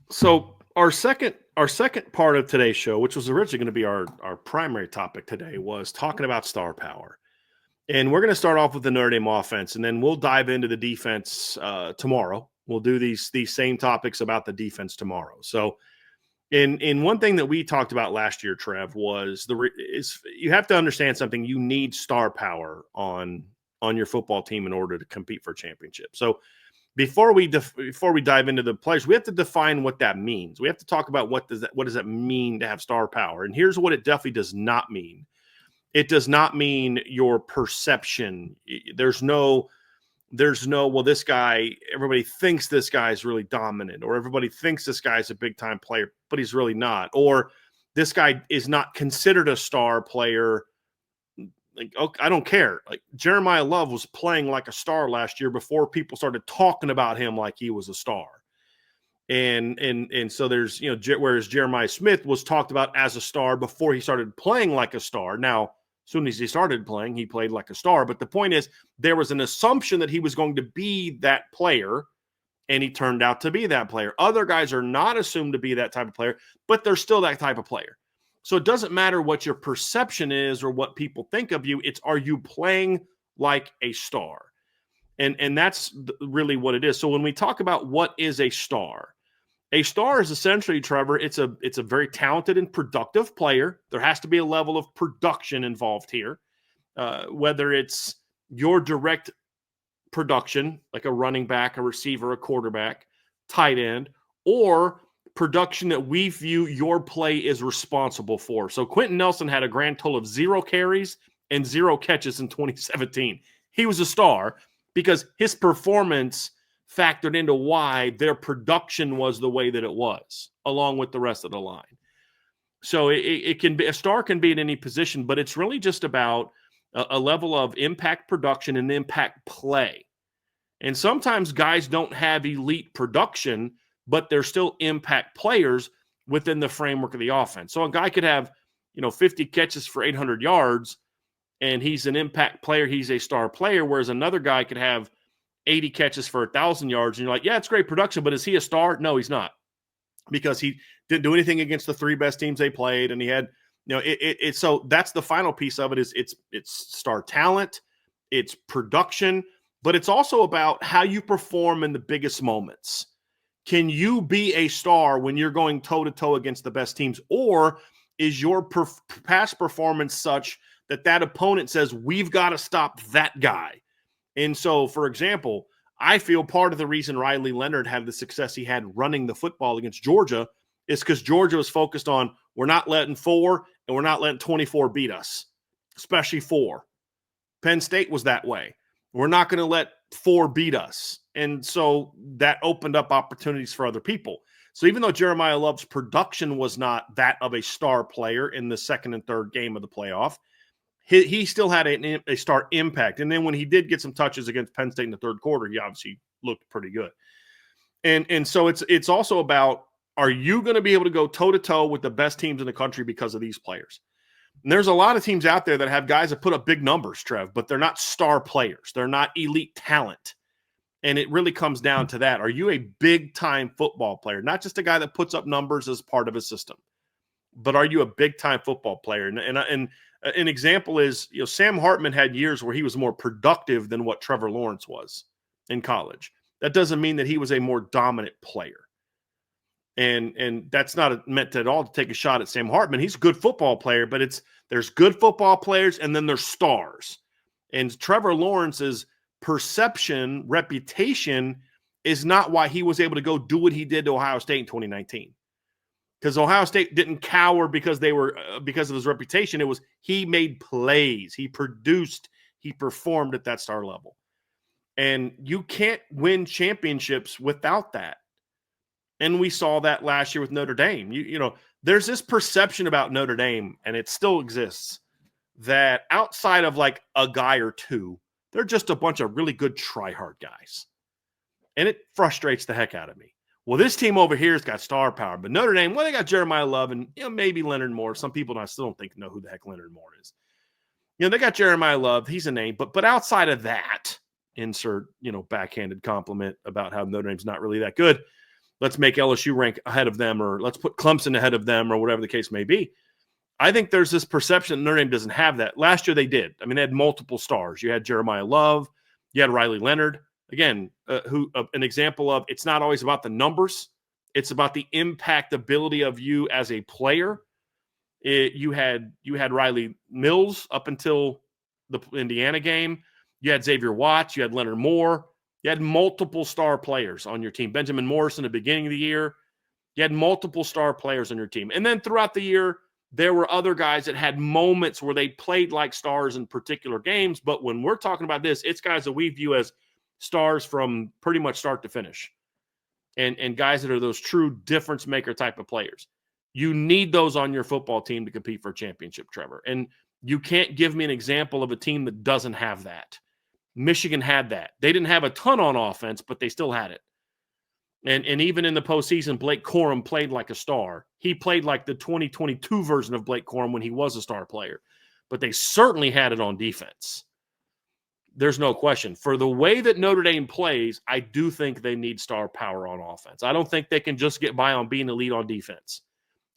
So our second part of today's show, which was originally going to be our primary topic today, was talking about star power. And we're going to start off with the Notre Dame offense, and then we'll dive into the defense tomorrow. We'll do these same topics about the defense tomorrow. So, in one thing that we talked about last year, Trev, was is you have to understand something. You need star power on your football team in order to compete for a championship. So before we dive into the players, we have to define what that means. We have to talk about what does that mean to have star power. And here's what it definitely does not mean. It does not mean your perception. There's no well, this guy, everybody thinks this guy is really dominant, or everybody thinks this guy's a big time player, but he's really not. Or this guy is not considered a star player. Like, okay, I don't care. Like, Jeremiah Love was playing like a star last year before people started talking about him like he was a star. And so there's, whereas Jeremiah Smith was talked about as a star before he started playing like a star. Now, as soon as he started playing, he played like a star. But the point is, there was an assumption that he was going to be that player, and he turned out to be that player. Other guys are not assumed to be that type of player, but they're still that type of player. So it doesn't matter what your perception is or what people think of you. It's, are you playing like a star? And that's really what it is. So when we talk about what is a star is essentially, Trevor, it's a very talented and productive player. There has to be a level of production involved here, whether it's your direct production, like a running back, a receiver, a quarterback, tight end, or production that we view your play is responsible for. So Quentin Nelson had a grand total of 0 carries and 0 catches in 2017. He was a star because his performance factored into why their production was the way that it was, along with the rest of the line. So it can be, a star can be in any position, but it's really just about a level of impact production and impact play. And sometimes guys don't have elite production, but they're still impact players within the framework of the offense. So a guy could have, 50 catches for 800 yards, and he's an impact player. He's a star player, whereas another guy could have 80 catches for 1,000 yards, and you're like, yeah, it's great production, but is he a star? No, he's not, because he didn't do anything against the 3 best teams they played, and he had, so that's the final piece of it. Is it's star talent, it's production, but it's also about how you perform in the biggest moments. Can you be a star when you're going toe-to-toe against the best teams? Or is your past performance such that opponent says, we've got to stop that guy? And so, for example, I feel part of the reason Riley Leonard had the success he had running the football against Georgia is because Georgia was focused on, we're not letting 4 and we're not letting 24 beat us, especially 4. Penn State was that way. We're not going to let 4 beat us. And so that opened up opportunities for other people. So even though Jeremiah Love's production was not that of a star player in the second and third game of the playoff, he still had a star impact. And then when he did get some touches against Penn State in the third quarter, he obviously looked pretty good. And so it's also about, are you going to be able to go toe-to-toe with the best teams in the country because of these players? And there's a lot of teams out there that have guys that put up big numbers, Trev, but they're not star players. They're not elite talent. And it really comes down to that. Are you a big-time football player? Not just a guy that puts up numbers as part of a system, but are you a big-time football player? And an example is, Sam Hartman had years where he was more productive than what Trevor Lawrence was in college. That doesn't mean that he was a more dominant player. And that's not meant at all to take a shot at Sam Hartman. He's a good football player, but there's good football players and then there's stars. And Trevor Lawrence's perception, reputation is not why he was able to go do what he did to Ohio State in 2019. Because Ohio State didn't cower because of his reputation. It was, he made plays, he produced, he performed at that star level. And you can't win championships without that. And we saw that last year with Notre Dame. There's this perception about Notre Dame, and it still exists, that outside of like a guy or two, they're just a bunch of really good try-hard guys. And it frustrates the heck out of me. Well, this team over here has got star power, but Notre Dame, well, they got Jeremiah Love and maybe Leonard Moore. Some people I still don't think know who the heck Leonard Moore is. They got Jeremiah Love. He's a name, but outside of that, insert backhanded compliment about how Notre Dame's not really that good. let's make LSU rank ahead of them, or let's put Clemson ahead of them, or whatever the case may be. I think there's this perception that Notre Dame doesn't have that. Last year they did. I mean, they had multiple stars. You had Jeremiah Love. You had Riley Leonard. Again, an example of it's not always about the numbers. It's about the impact ability of you as a player. You had Riley Mills up until the Indiana game. You had Xavier Watts. You had Leonard Moore. You had multiple star players on your team. Benjamin Morris in the beginning of the year. You had multiple star players on your team. And then throughout the year, there were other guys that had moments where they played like stars in particular games. But when we're talking about this, it's guys that we view as stars from pretty much start to finish. And guys that are those true difference maker type of players. You need those on your football team to compete for a championship, Trevor. And you can't give me an example of a team that doesn't have that. Michigan had that. They didn't have a ton on offense, but they still had it. And even in the postseason, Blake Corum played like a star. He played like the 2022 version of Blake Corum when he was a star player. But they certainly had it on defense. There's no question. For the way that Notre Dame plays, I do think they need star power on offense. I don't think they can just get by on being elite on defense.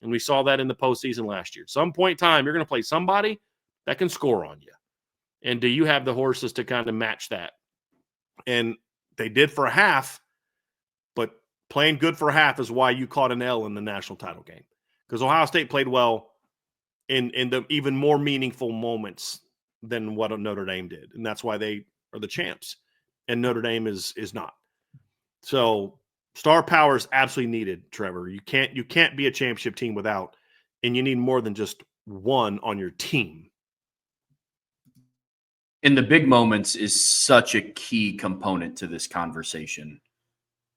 And we saw that in the postseason last year. Some point in time, you're going to play somebody that can score on you. And do you have the horses to kind of match that? And they did for a half, but playing good for a half is why you caught an L in the national title game. Because Ohio State played well in the even more meaningful moments than what Notre Dame did. And that's why they are the champs. And Notre Dame is not. So star power is absolutely needed, Trevor. You can't be a championship team without, and you need more than just one on your team. In the big moments is such a key component to this conversation.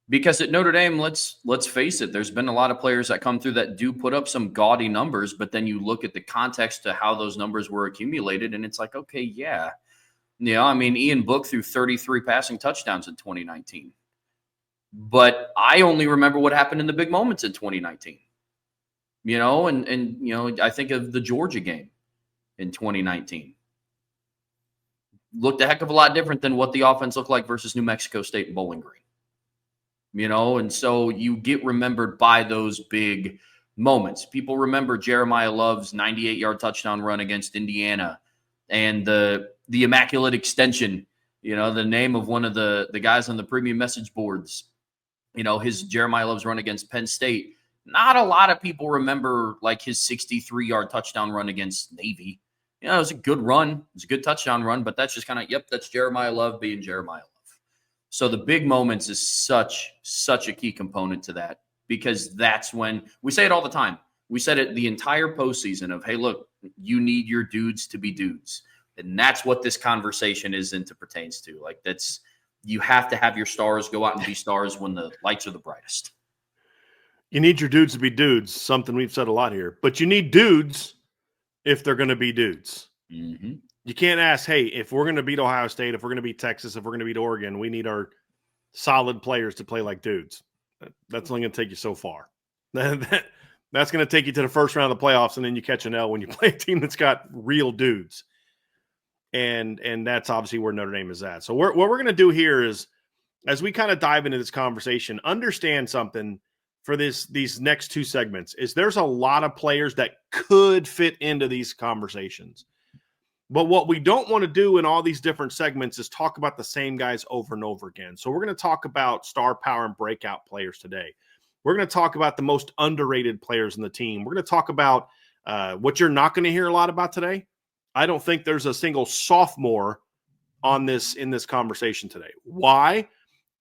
Because at Notre Dame, let's face it, there's been a lot of players that come through that do put up some gaudy numbers, but then you look at the context to how those numbers were accumulated, and it's like, okay, yeah. You know, I mean, Ian Book threw 33 passing touchdowns in 2019. But I only remember what happened in the big moments in 2019. You know, and you know, I think of the Georgia game in 2019. Looked a heck of a lot different than what the offense looked like versus New Mexico State and Bowling Green. You know, and so you get remembered by those big moments. People remember Jeremiah Love's 98-yard touchdown run against Indiana and the Immaculate Extension, you know, the name of one of the guys on the premium message boards, you know, his Jeremiah Love's run against Penn State. Not a lot of people remember like his 63-yard touchdown run against Navy. You know, it was a good run. It was a good touchdown run, but that's just kind of, yep, that's Jeremiah Love being Jeremiah Love. So the big moments is such a key component to that, because that's when we say it all the time. We said it the entire postseason of, hey, look, you need your dudes to be dudes. And that's what this conversation is and pertains to. Like, that's, you have to have your stars go out and be stars when the lights are the brightest. You need your dudes to be dudes, something we've said a lot here. But you need dudes if they're going to be dudes. Mm-hmm. You can't ask, hey, if we're going to beat Ohio State, if we're going to beat Texas, if we're going to beat Oregon, we need our solid players to play like dudes. That's only going to take you so far. That's going to take you to the first round of the playoffs, and then you catch an L when you play a team that's got real dudes. And that's obviously where Notre Dame is at. So what we're going to do here is, as we kind of dive into this conversation, understand something for these next two segments is there's a lot of players that could fit into these conversations. But what we don't want to do in all these different segments is talk about the same guys over and over again. So we're going to talk about star power and breakout players today. We're going to talk about the most underrated players in the team. We're going to talk about what you're not going to hear a lot about today. I don't think there's a single sophomore in this conversation today. Why?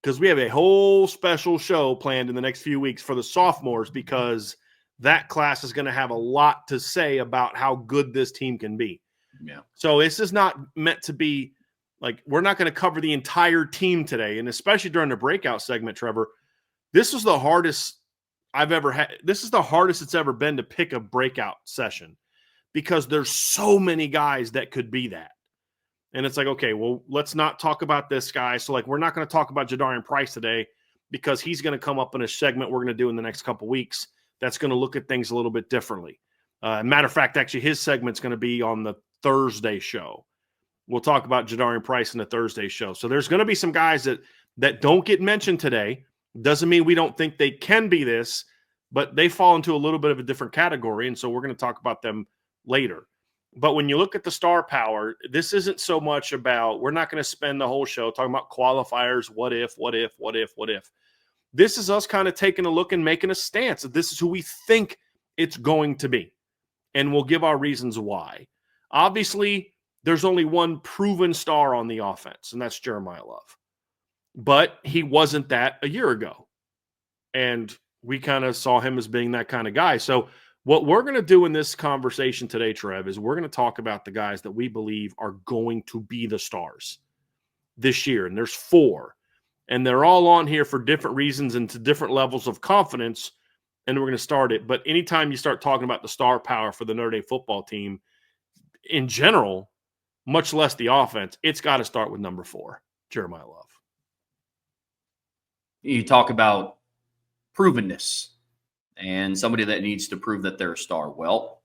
Because we have a whole special show planned in the next few weeks for the sophomores, because that class is going to have a lot to say about how good this team can be. Yeah. So this is not meant to be like, we're not going to cover the entire team today. And especially during the breakout segment, Trevor, this was the hardest I've ever had. This is the hardest it's ever been to pick a breakout session, because there's so many guys that could be that. And it's like, okay, well, let's not talk about this guy. So like, we're not going to talk about Jadarian Price today, because he's going to come up in a segment we're going to do in the next couple weeks. That's going to look at things a little bit differently. Matter of fact, actually his segment's going to be on the Thursday show. We'll talk about Jadarian Price in the Thursday show. So there's going to be some guys that don't get mentioned today Doesn't mean we don't think they can be this, but they fall into a little bit of a different category, and so we're going to talk about them later. But when you look at the star power, this isn't so much about, we're not going to spend the whole show talking about qualifiers, what if. This is us kind of taking a look and making a stance. This is who we think it's going to be, and we'll give our reasons why. Obviously, there's only one proven star on the offense, and that's Jeremiah Love. But he wasn't that a year ago, and we kind of saw him as being that kind of guy. So what we're going to do in this conversation today, Trev, is we're going to talk about the guys that we believe are going to be the stars this year. And there's 4. And they're all on here for different reasons and to different levels of confidence. And we're going to start it. But anytime you start talking about the star power for the Notre Dame football team in general, much less the offense, it's got to start with number 4, Jeremiah Love. You talk about provenness and somebody that needs to prove that they're a star. Well,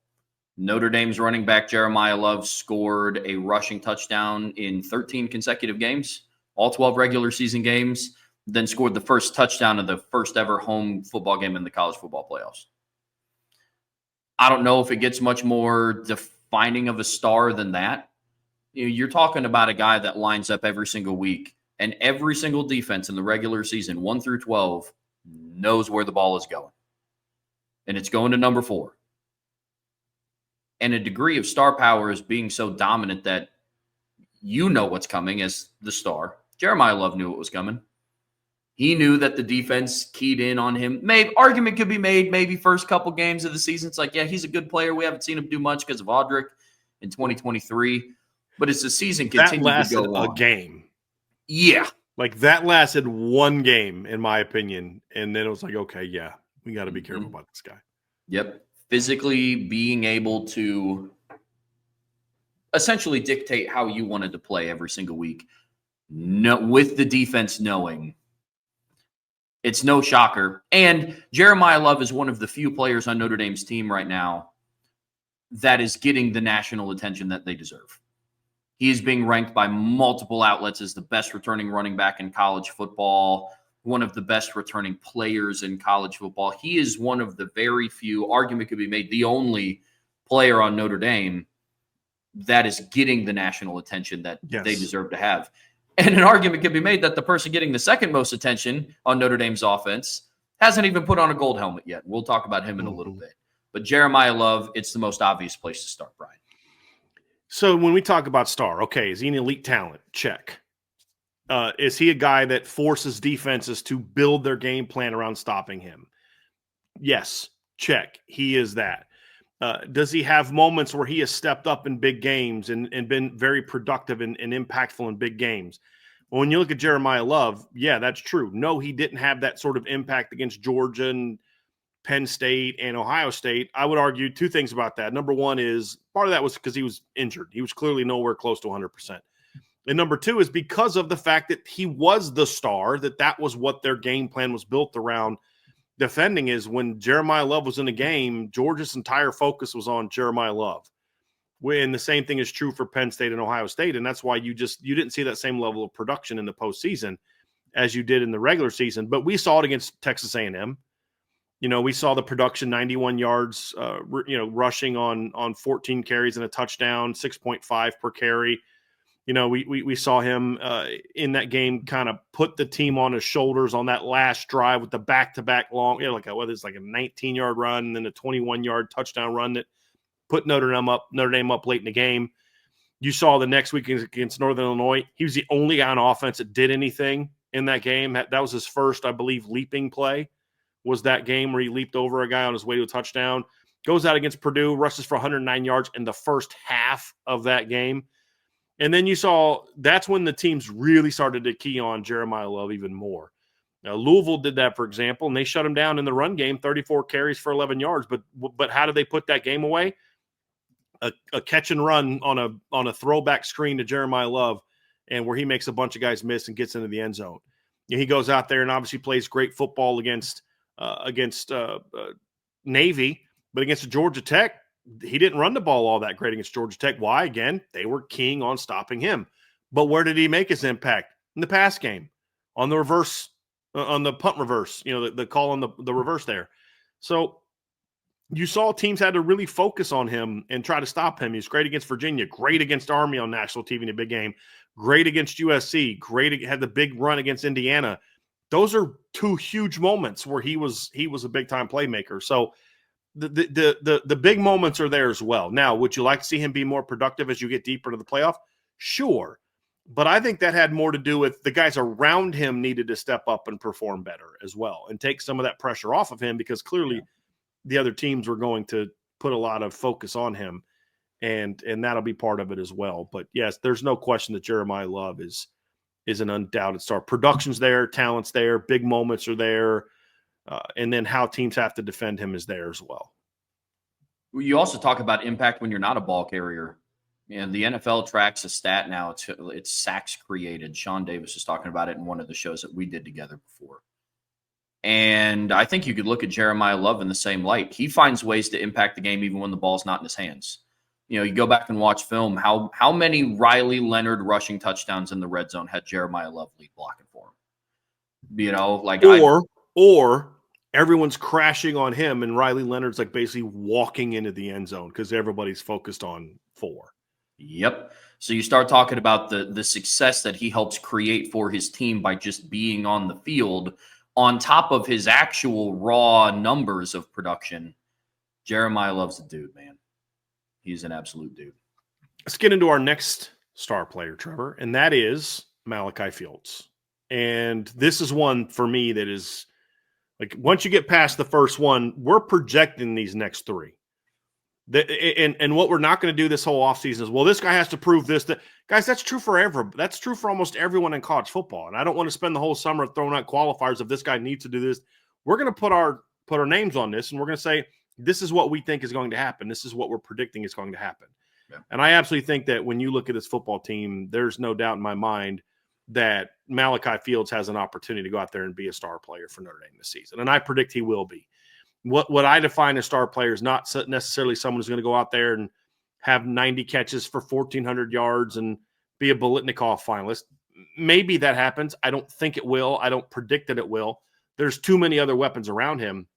Notre Dame's running back Jeremiah Love scored a rushing touchdown in 13 consecutive games, all 12 regular season games, then scored the first touchdown of the first ever home football game in the college football playoffs. I don't know if it gets much more defining of a star than that. You're talking about a guy that lines up every single week, and every single defense in the regular season, 1 through 12, knows where the ball is going. And it's going to number 4. And a degree of star power is being so dominant that you know what's coming as the star. Jeremiah Love knew what was coming. He knew that the defense keyed in on him. Maybe argument could be made, maybe first couple games of the season. It's like, yeah, he's a good player. We haven't seen him do much because of Audric in 2023. But as the season continued to go on. A game. Yeah. Like that lasted 1 game, in my opinion. And then it was like, okay, yeah, we got to be careful about this guy. Yep. Physically being able to essentially dictate how you wanted to play every single week. No, with the defense knowing it's no shocker. And Jeremiah Love is one of the few players on Notre Dame's team right now that is getting the national attention that they deserve. He is being ranked by multiple outlets as the best returning running back in college football, one of the best returning players in college football. He is one of the very few, argument could be made, the only player on Notre Dame that is getting the national attention that they deserve to have. And an argument could be made that the person getting the second most attention on Notre Dame's offense hasn't even put on a gold helmet yet. We'll talk about him in a little bit. But Jeremiah Love, it's the most obvious place to start, Bryan. So when we talk about star, okay, is he an elite talent? Check. Is he a guy that forces defenses to build their game plan around stopping him? Yes, check. He is that. Does he have moments where he has stepped up in big games and been very productive and impactful in big games? Well, when you look at Jeremiah Love, yeah, that's true. No, he didn't have that sort of impact against Georgia and Penn State and Ohio State. I would argue 2 things about that. Number 1 is part of that was because he was injured. He was clearly nowhere close to 100%. And number 2 is because of the fact that he was the star, that was what their game plan was built around defending. Is when Jeremiah Love was in the game, Georgia's entire focus was on Jeremiah Love. And the same thing is true for Penn State and Ohio State. And that's why you didn't see that same level of production in the postseason as you did in the regular season. But we saw it against Texas A&M. We saw the production, 91 yards, rushing on 14 carries and a touchdown, 6.5 per carry. We saw him in that game kind of put the team on his shoulders on that last drive with the back-to-back long, like a 19-yard run and then a 21-yard touchdown run that put Notre Dame up late in the game. You saw the next week against Northern Illinois. He was the only guy on offense that did anything in that game. That was his first, I believe, leaping play. Was that game where he leaped over a guy on his way to a touchdown. Goes out against Purdue, rushes for 109 yards in the first half of that game. And then you saw that's when the teams really started to key on Jeremiah Love even more. Now, Louisville did that, for example, and they shut him down in the run game, 34 carries for 11 yards. But how did they put that game away? A catch and run on a throwback screen to Jeremiah Love, and where he makes a bunch of guys miss and gets into the end zone. He goes out there and obviously plays great football against Navy, but against Georgia Tech, he didn't run the ball all that great against Georgia Tech. Why? Again, they were keying on stopping him. But where did he make his impact? In the pass game, on the reverse on the punt reverse, the call on the reverse there. So you saw teams had to really focus on him and try to stop him. He's great against Virginia, great against Army on national TV in a big game, great against USC, had the big run against Indiana. Those are two huge moments where he was a big time playmaker. So the big moments are there as well. Now, would you like to see him be more productive as you get deeper into the playoff? Sure. But I think that had more to do with the guys around him needed to step up and perform better as well and take some of that pressure off of him, because clearly the other teams were going to put a lot of focus on him, and that'll be part of it as well. But yes, there's no question that Jeremiah Love is an undoubted star. Production's there, talent's there, big moments are there, and then how teams have to defend him is there as well. You also talk about impact when you're not a ball carrier. And the NFL tracks a stat now. It's sacks created. Sean Davis was talking about it in one of the shows that we did together before. And I think you could look at Jeremiah Love in the same light. He finds ways to impact the game even when the ball's not in his hands. You go back and watch film. How many Riley Leonard rushing touchdowns in the red zone had Jeremiah Love lead blocking for him? Or everyone's crashing on him, and Riley Leonard's like basically walking into the end zone because everybody's focused on 4. Yep. So you start talking about the success that he helps create for his team by just being on the field on top of his actual raw numbers of production. Jeremiah Love's a dude, man. He's an absolute dude. Let's get into our next star player, Trevor, and that is Malachi Fields. And this is one for me that is like, once you get past the first one, we're projecting these next 3. And what we're not going to do this whole offseason is, well, this guy has to prove this. Guys, that's true for That's true for almost everyone in college football. And I don't want to spend the whole summer throwing out qualifiers if this guy needs to do this. We're going to put our names on this, and we're going to say, this is what we think is going to happen. This is what we're predicting is going to happen. Yeah. And I absolutely think that when you look at this football team, there's no doubt in my mind that Malachi Fields has an opportunity to go out there and be a star player for Notre Dame this season. And I predict he will be. What I define as star player is not necessarily someone who's going to go out there and have 90 catches for 1,400 yards and be a Bolitnikov finalist. Maybe that happens. I don't think it will. I don't predict that it will. There's too many other weapons around him.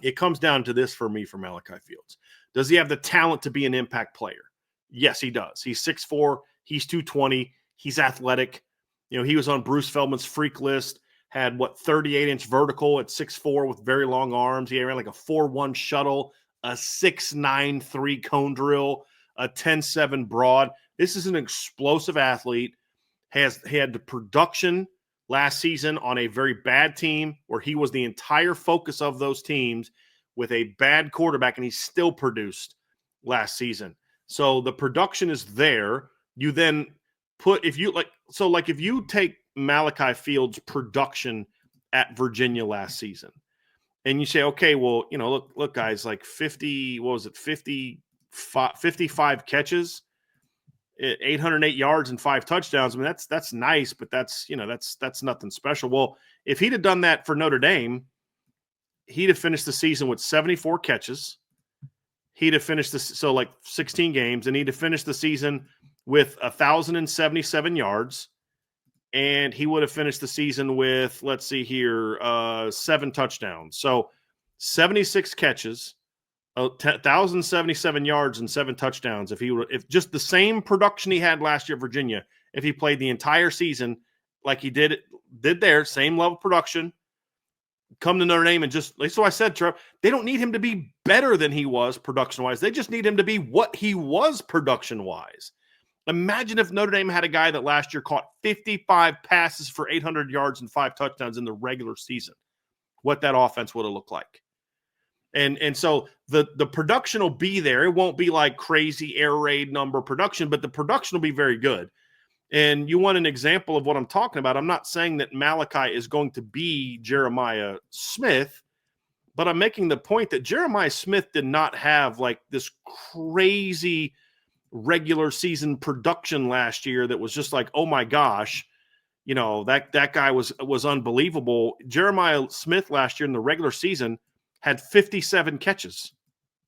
It comes down to this for me for Malachi Fields. Does he have the talent to be an impact player? Yes, he does. He's 6'4". He's 220. He's athletic. He was on Bruce Feldman's freak list. Had 38-inch vertical at 6'4" with very long arms. He ran like a 4.1 shuttle, a 6'9" 3-cone drill, a 10.7 broad. This is an explosive athlete. He had the production last season on a very bad team where he was the entire focus of those teams with a bad quarterback, and he still produced last season. So the production is there. You then if you take Malachi Fields' production at Virginia last season, and you say, okay, well, look, guys, like 55 catches, 808 yards and 5 touchdowns. I mean, that's nice, but that's nothing special. Well, if he'd have done that for Notre Dame, he'd have finished the season with 74 catches. He'd have finished 16 games, and he'd have finished the season with 1,077 yards. And he would have finished the season with, 7 touchdowns. So 76 catches, 1,077 yards and 7 touchdowns. If just the same production he had last year at Virginia, if he played the entire season like he did there, same level of production, come to Notre Dame and so I said, Trev, they don't need him to be better than he was production-wise. They just need him to be what he was production-wise. Imagine if Notre Dame had a guy that last year caught 55 passes for 800 yards and 5 touchdowns in the regular season, what that offense would have looked like. And so the production will be there. It won't be like crazy air raid number production, but the production will be very good. And you want an example of what I'm talking about. I'm not saying that Malachi is going to be Jeremiah Smith, but I'm making the point that Jeremiah Smith did not have like this crazy regular season production last year that was just like, oh my gosh, that guy was unbelievable. Jeremiah Smith last year in the regular season had 57 catches.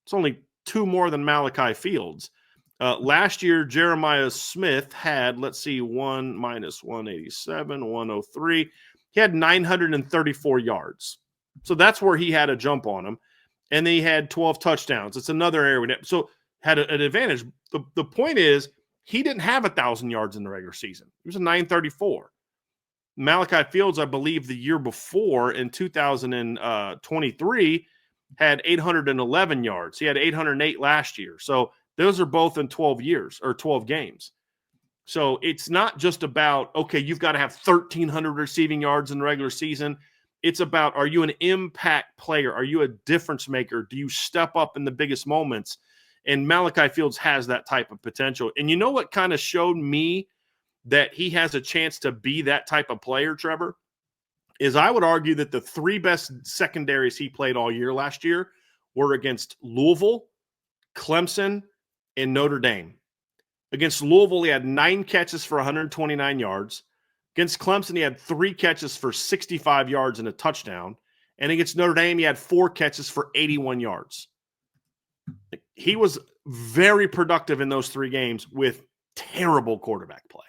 It's only 2 more than Malachi Fields. Last year, Jeremiah Smith had, 1 minus 187, 103. he had 934 yards. So that's where he had a jump on him. And then he had 12 touchdowns. It's another area. So had an advantage. The point is, he didn't have 1,000 yards in the regular season. He was a 934. Malachi Fields, I believe the year before in 2023, had 811 yards. He had 808 last year. So those are both in 12 years or 12 games. So it's not just about, okay, you've got to have 1,300 receiving yards in the regular season. It's about, are you an impact player? Are you a difference maker? Do you step up in the biggest moments? And Malachi Fields has that type of potential. And you know what kind of showed me that he has a chance to be that type of player, Trevor, is I would argue that the three best secondaries he played all year last year were against Louisville, Clemson, and Notre Dame. Against Louisville, he had 9 catches for 129 yards. Against Clemson, he had 3 catches for 65 yards and a touchdown. And against Notre Dame, he had 4 catches for 81 yards. He was very productive in those 3 games with terrible quarterback play.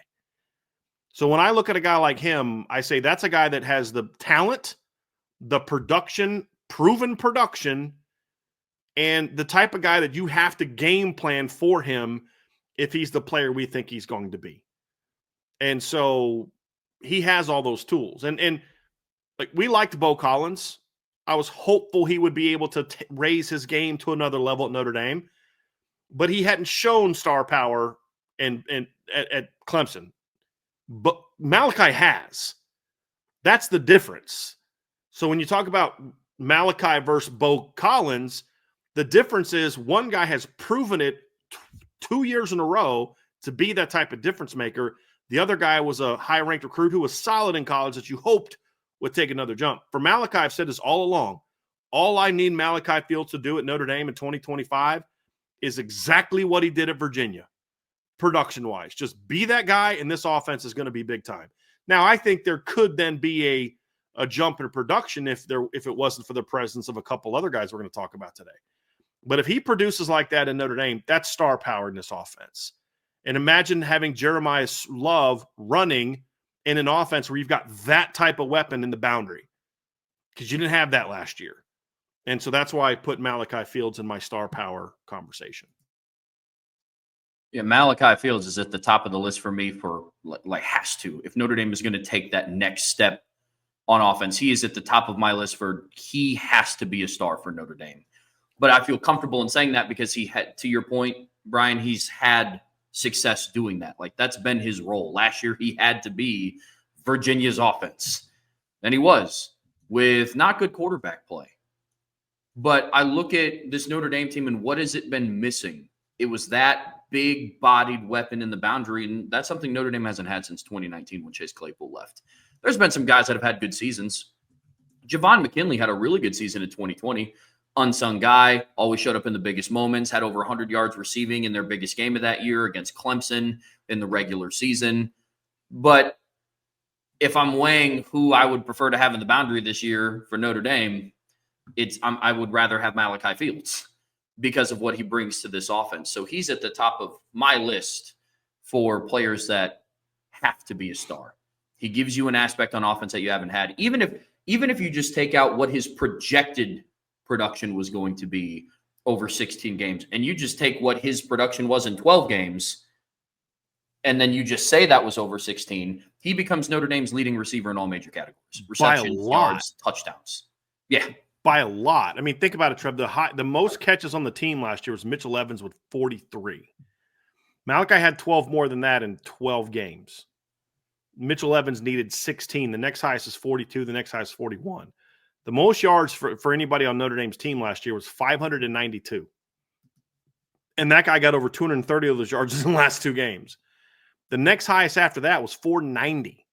So when I look at a guy like him, I say that's a guy that has the talent, the production, proven production, and the type of guy that you have to game plan for him if he's the player we think he's going to be. And so he has all those tools. And like, we liked Bo Collins. I was hopeful he would be able to raise his game to another level at Notre Dame, but he hadn't shown star power at Clemson. But Malachi has. That's the difference. So when you talk about Malachi versus Bo Collins, the difference is one guy has proven it 2 years in a row to be that type of difference maker. The other guy was a high-ranked recruit who was solid in college that you hoped would take another jump. For Malachi, I've said this all along. All I need Malachi Fields to do at Notre Dame in 2025 is exactly what he did at Virginia, production-wise. Just be that guy, and this offense is going to be big time. Now, I think there could then be a jump in production if it wasn't for the presence of a couple other guys we're going to talk about today. But if he produces like that in Notre Dame, that's star power in this offense. And imagine having Jeremiah Love running in an offense where you've got that type of weapon in the boundary, because you didn't have that last year. And so that's why I put Malachi Fields in my star power conversation. Yeah, Malachi Fields is at the top of the list for me for like has to. If Notre Dame is going to take that next step on offense, he is at the top of my list for he has to be a star for Notre Dame. But I feel comfortable in saying that because he had, to your point, Brian, he's had success doing that. Like, that's been his role. Last year, he had to be Virginia's offense. And he was, with not good quarterback play. But I look at this Notre Dame team and what has it been missing? It was that big-bodied weapon in the boundary, and that's something Notre Dame hasn't had since 2019 when Chase Claypool left. There's been some guys that have had good seasons. Javon McKinley had a really good season in 2020. Unsung guy, always showed up in the biggest moments, had over 100 yards receiving in their biggest game of that year against Clemson in the regular season. But if I'm weighing who I would prefer to have in the boundary this year for Notre Dame, I would rather have Malachi Fields because of what he brings to this offense. So he's at the top of my list for players that have to be a star. He gives you an aspect on offense that you haven't had. Even if you just take out what his projected production was going to be over 16 games, and you just take what his production was in 12 games, and then you just say that was over 16, he becomes Notre Dame's leading receiver in all major categories. Receptions, yards, touchdowns. Yeah. By a lot. I mean, think about it, Trev. The most catches on the team last year was Mitchell Evans with 43. Malachi had 12 more than that in 12 games. Mitchell Evans needed 16. The next highest is 42. The next highest is 41. The most yards for anybody on Notre Dame's team last year was 592. And that guy got over 230 of those yards in the last 2 games. The next highest after that was 490.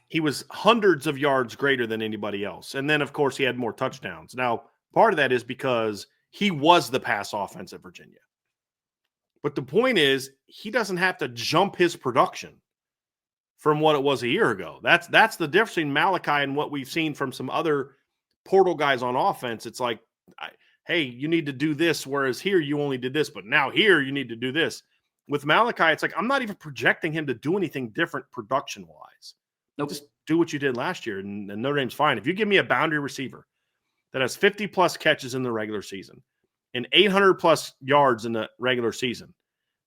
He was hundreds of yards greater than anybody else. And then, of course, he had more touchdowns. Now, part of that is because he was the pass offense at Virginia. But the point is, he doesn't have to jump his production from what it was a year ago. That's the difference between Malachi and what we've seen from some other portal guys on offense. It's like, hey, you need to do this, whereas here you only did this, but now here you need to do this. With Malachi, it's like I'm not even projecting him to do anything different production-wise. Nope. Just do what you did last year, and Notre Dame's fine. If you give me a boundary receiver that has 50-plus catches in the regular season and 800-plus yards in the regular season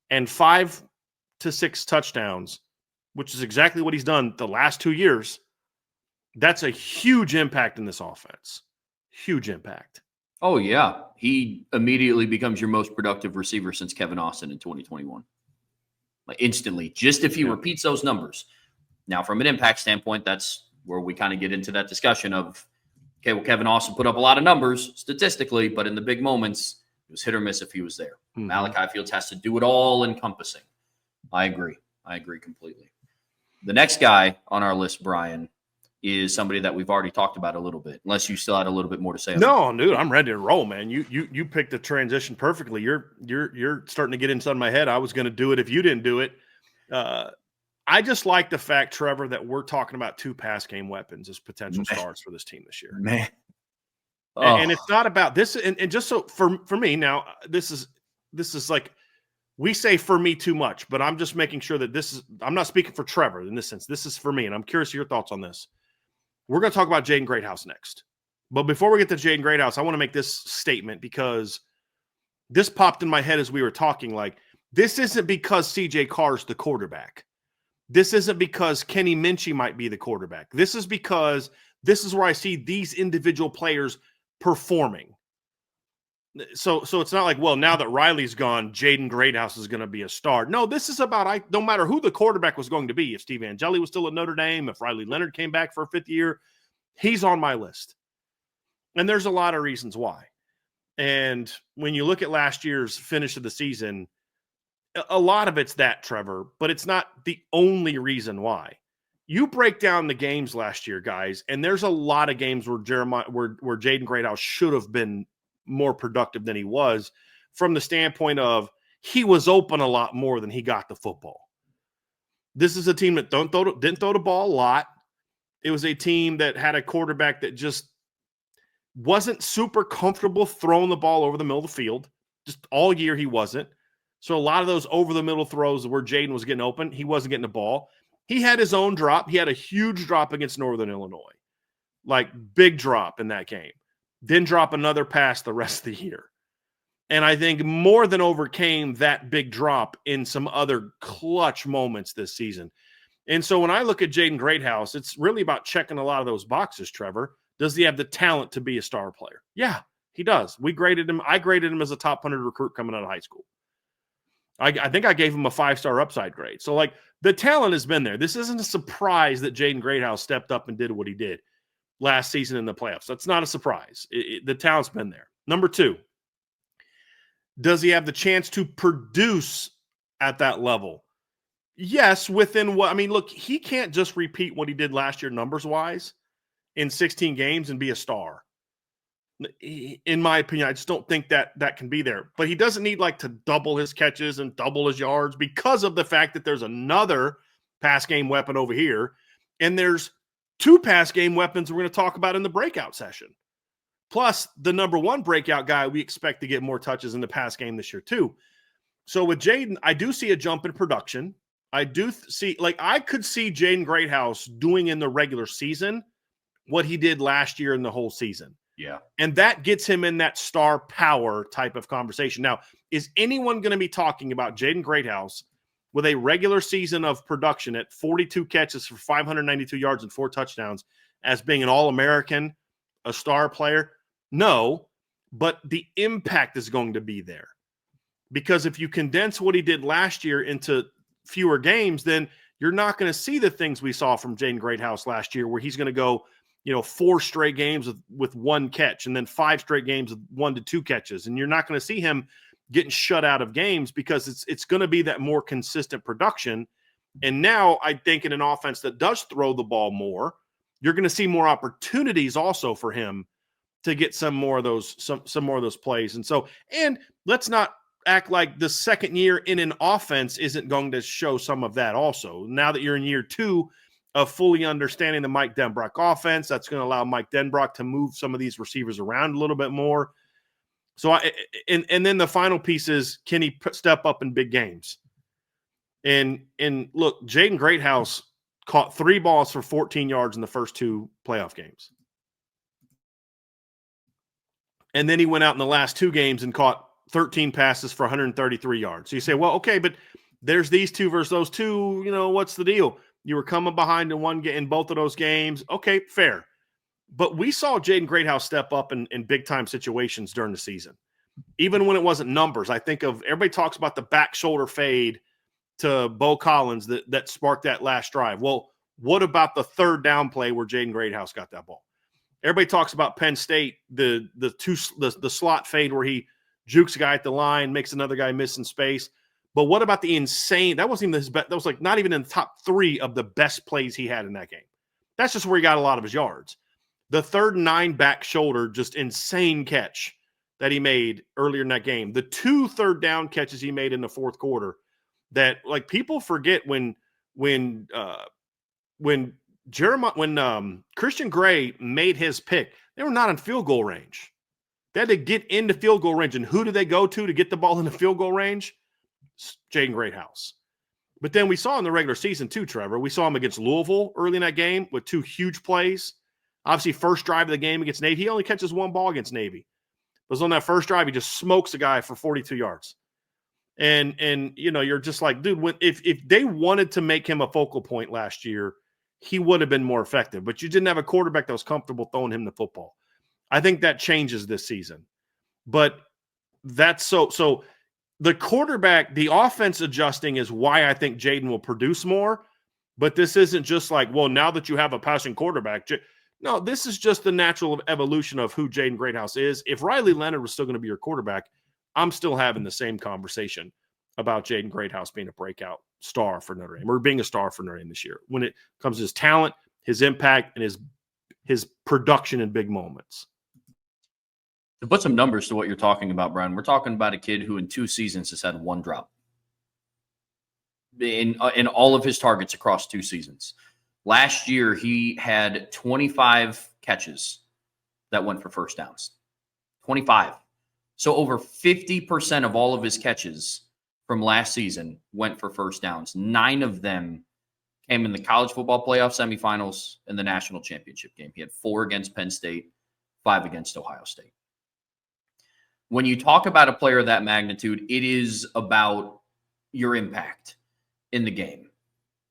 and 5 to 6 touchdowns, which is exactly what he's done the last 2 years, that's a huge impact in this offense. Huge impact. Oh, yeah. He immediately becomes your most productive receiver since Kevin Austin in 2021. Like instantly, just if he repeats those numbers. Now, from an impact standpoint, that's where we kind of get into that discussion of, okay, well, Kevin Austin put up a lot of numbers statistically, but in the big moments, it was hit or miss if he was there. Mm-hmm. Malachi Fields has to do it all encompassing. I agree. I agree completely. The next guy on our list, Bryan, is somebody that we've already talked about a little bit, unless you still had a little bit more to say. No, dude, I'm ready to roll, man. You picked the transition perfectly. You're starting to get inside my head. I was going to do it if you didn't do it. I just like the fact, Trevor, that we're talking about 2 pass game weapons as potential stars for this team this year. Man. Oh. And it's not about this. And just so for me now, this is like, we say for me too much, but I'm just making sure that I'm not speaking for Trevor in this sense. This is for me. And I'm curious your thoughts on this. We're going to talk about Jaden Great House next. But before we get to Jaden Great House, I want to make this statement because this popped in my head as we were talking. Like, this isn't because CJ Carr's the quarterback. This isn't because Kenny Minchie might be the quarterback. This is because this is where I see these individual players performing. So it's not like, well, now that Riley's gone, Jaden Great House is going to be a star. No, this is about, no matter who the quarterback was going to be, if Steve Angeli was still at Notre Dame, if Riley Leonard came back for a 5th year, he's on my list. And there's a lot of reasons why. And when you look at last year's finish of the season, a lot of it's that, Trevor, but it's not the only reason why. You break down the games last year, guys, and there's a lot of games where Jaden Great House should have been more productive than he was, from the standpoint of he was open a lot more than he got the football. This is a team that didn't throw the ball a lot. It was a team that had a quarterback that just wasn't super comfortable throwing the ball over the middle of the field. Just all year he wasn't. So a lot of those over the middle throws where Jaden was getting open, he wasn't getting the ball. He had his own drop. He had a huge drop against Northern Illinois. Like, big drop in that game. Didn't drop another pass the rest of the year. And I think more than overcame that big drop in some other clutch moments this season. And so when I look at Jaden Great House, it's really about checking a lot of those boxes, Trevor. Does he have the talent to be a star player? Yeah, he does. We graded him. I graded him as a top 100 recruit coming out of high school. I think I gave him a 5-star upside grade. So, like, the talent has been there. This isn't a surprise that Jaden Great House stepped up and did what he did last season in the playoffs. That's not a surprise. The talent's been there. Number 2, does he have the chance to produce at that level? Yes, within what – I mean, look, he can't just repeat what he did last year numbers-wise in 16 games and be a star. In my opinion, I just don't think that can be there. But he doesn't need, like, to double his catches and double his yards because of the fact that there's another pass game weapon over here, and there's 2 pass game weapons we're going to talk about in the breakout session. Plus, the number 1 breakout guy we expect to get more touches in the pass game this year too. So with Jaden, I do see a jump in production. I do see, like, I could see Jaden Great House doing in the regular season what he did last year in the whole season. Yeah. And that gets him in that star power type of conversation. Now, is anyone going to be talking about Jaden Great House with a regular season of production at 42 catches for 592 yards and 4 touchdowns as being an All-American, a star player? No, but the impact is going to be there. Because if you condense what he did last year into fewer games, then you're not going to see the things we saw from Jaden Great House last year, where he's going to go, 4 straight games with 1 catch, and then 5 straight games with 1 to 2 catches. And you're not going to see him getting shut out of games because it's going to be that more consistent production. And now I think in an offense that does throw the ball more, you're going to see more opportunities also for him to get some more of those plays. And let's not act like the second year in an offense isn't going to show some of that also. Now that you're in year 2 of fully understanding the Mike Denbrock offense, that's going to allow Mike Denbrock to move some of these receivers around a little bit more. So, and then the final piece is, can he step up in big games? And look, Jaden Great House caught 3 balls for 14 yards in the first 2 playoff games. And then he went out in the last 2 games and caught 13 passes for 133 yards. So you say, well, okay, but there's these 2 versus those 2. You know, what's the deal? You were coming behind in both of those games. Okay, fair. But we saw Jaden Great House step up in big-time situations during the season. Even when it wasn't numbers, I think of everybody talks about the back shoulder fade to Bo Collins that sparked that last drive. Well, what about the 3rd down play where Jaden Great House got that ball? Everybody talks about Penn State, the slot fade where he jukes a guy at the line, makes another guy miss in space. But what about the insane? That wasn't even his best. That was like not even in the top 3 of the best plays he had in that game. That's just where he got a lot of his yards. The 3rd and 9 back shoulder, just insane catch that he made earlier in that game. The 2 third down catches he made in the 4th quarter that, like, people forget when Christian Gray made his pick, they were not in field goal range. They had to get into field goal range. And who do they go to get the ball in the field goal range? Jaden Great House. But then we saw in the regular season too, Trevor. We saw him against Louisville early in that game with 2 huge plays. Obviously, first drive of the game against Navy, he only catches 1 ball against Navy. But on that first drive, he just smokes a guy for 42 yards. And you know, you're just like, dude, if they wanted to make him a focal point last year, he would have been more effective. But you didn't have a quarterback that was comfortable throwing him the football. I think that changes this season. But that's so the quarterback, the offense adjusting is why I think Jaden will produce more. But this isn't just like, well, now that you have a passing quarterback. No, this is just the natural evolution of who Jaden Great House is. If Riley Leonard was still going to be your quarterback, I'm still having the same conversation about Jaden Great House being a breakout star for Notre Dame or being a star for Notre Dame this year when it comes to his talent, his impact, and his production in big moments. To put some numbers to what you're talking about, Brian, we're talking about a kid who in 2 seasons has had 1 drop in all of his targets across 2 seasons. Last year, he had 25 catches that went for first downs. 25. So over 50% of all of his catches from last season went for first downs. 9 of them came in the college football playoff semifinals and the national championship game. He had 4 against Penn State, 5 against Ohio State. When you talk about a player of that magnitude, it is about your impact in the game.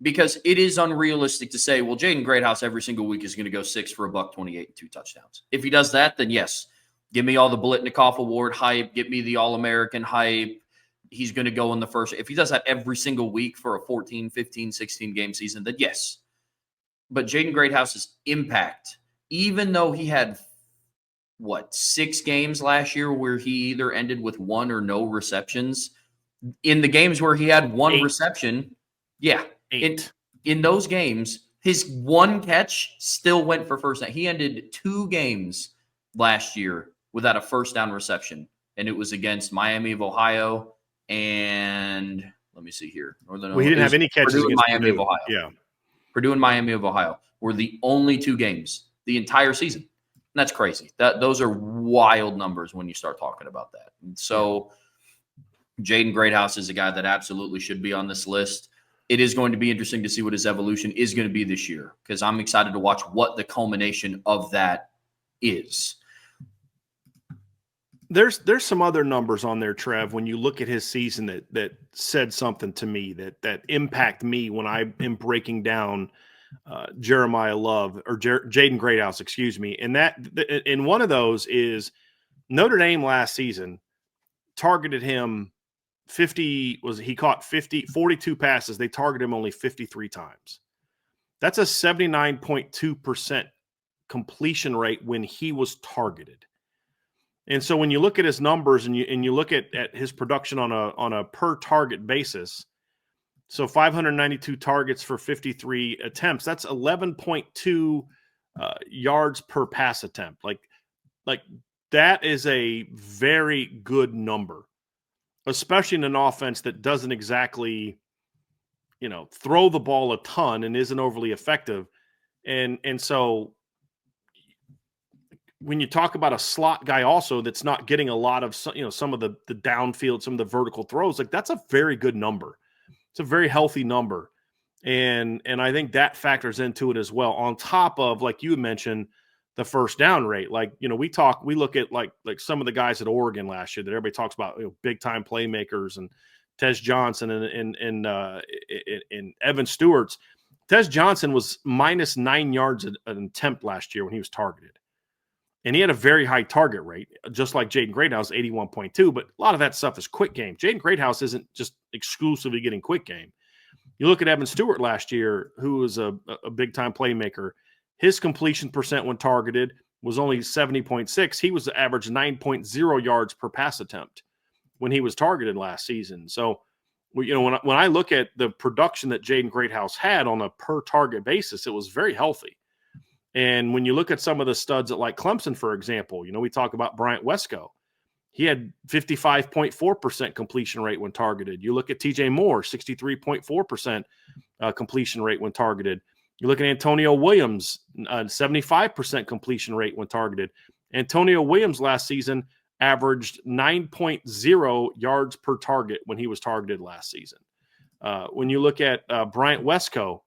Because it is unrealistic to say, well, Jaden Great House every single week is going to go 6 for $128 and 2 touchdowns. If he does that, then yes, give me all the Biletnikoff Award hype, get me the All-American hype. He's going to go in the first. If he does that every single week for a 14, 15, 16 game season, then yes. But Jaden Great House's impact, even though he had 6 games last year where he either ended with 1 or no receptions, in the games where he had 1 reception, yeah. 8. In those games, his 1 catch still went for first down. He ended 2 games last year without a first down reception, and it was against Miami of Ohio and let me see here. He didn't have any catches Purdue against Miami Purdue. of Ohio. Yeah. Purdue and Miami of Ohio were the only 2 games the entire season. And that's crazy. Those are wild numbers when you start talking about that. And so Jaden Great House is a guy that absolutely should be on this list. It is going to be interesting to see what his evolution is going to be this year because I'm excited to watch what the culmination of that is. There's some other numbers on there, Trev, when you look at his season that said something to me that impact me when I am breaking down Jeremiah Love or Jaden Great House, excuse me. And in one of those is Notre Dame last season targeted him 42 passes. They targeted him only 53 times. That's a 79.2% completion rate when he was targeted. And so when you look at his numbers and you look at his production on a per target basis, so 592 targets for 53 attempts, that's 11.2 yards per pass attempt. Like that is a very good number, especially in an offense that doesn't exactly, throw the ball a ton and isn't overly effective. And so when you talk about a slot guy also that's not getting a lot of, some of the downfield, some of the vertical throws, like that's a very good number. It's a very healthy number. And I think that factors into it as well, on top of, like you mentioned, the first down rate. Like, we look at like some of the guys at Oregon last year that everybody talks about, big time playmakers, and Tez Johnson and Evan Stewart's. Tez Johnson was minus 9 yards an attempt last year when he was targeted. And he had a very high target rate, just like Jaden Great House, 81.2. But a lot of that stuff is quick game. Jaden Great House isn't just exclusively getting quick game. You look at Evan Stewart last year, who was a big-time playmaker. His completion percent when targeted was only 70.6. He was average 9.0 yards per pass attempt when he was targeted last season. So, when I look at the production that Jaden Great House had on a per-target basis, it was very healthy. And when you look at some of the studs at like Clemson, for example, we talk about Bryant Wesco. He had 55.4% completion rate when targeted. You look at TJ Moore, 63.4% completion rate when targeted. You look at Antonio Williams, 75% completion rate when targeted. Antonio Williams last season averaged 9.0 yards per target when he was targeted last season. When you look at Bryant Wesco,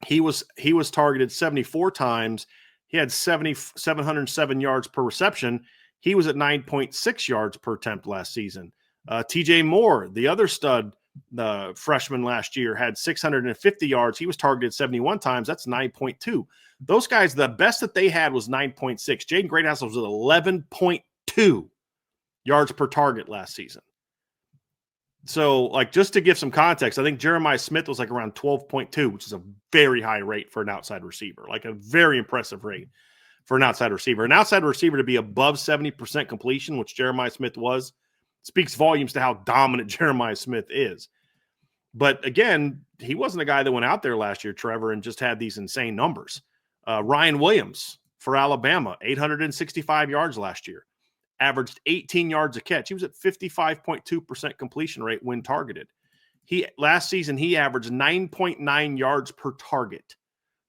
he was targeted 74 times. He had 707 yards per reception. He was at 9.6 yards per attempt last season. TJ Moore, the other stud, the freshman last year, had 650 yards. He was targeted 71 times. That's 9.2. Those guys, the best that they had was 9.6. Jaden Great House was at 11.2 yards per target last season. So, like, just to give some context, I think Jeremiah Smith was like around 12.2, which is a very high rate for an outside receiver, like a very impressive rate for an outside receiver. An outside receiver to be above 70% completion, which Jeremiah Smith was, speaks volumes to how dominant Jeremiah Smith is. But again, he wasn't a guy that went out there last year, Trevor, and just had these insane numbers. Ryan Williams for Alabama, 865 yards last year, averaged 18 yards a catch. He was at 55.2% completion rate when targeted. Last season, he averaged 9.9 yards per target.